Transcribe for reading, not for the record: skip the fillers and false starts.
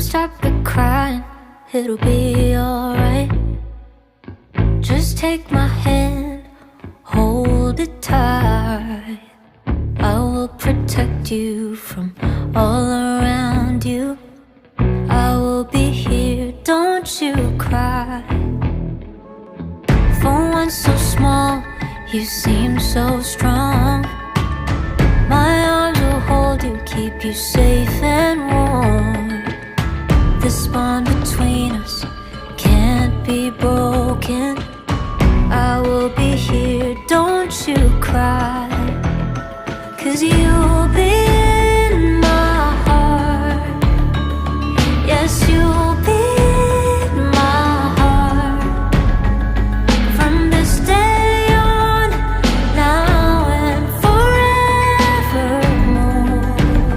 stop the crying, it'll be alright. Just take my hand, hold it tight. I will protect you from all around you. I will be here, don't you cry. For one so small, you seem so strong. My arms will hold you, keep you safe and warm. This bond between us can't be broken. I will be here, don't you cry. 'Cause you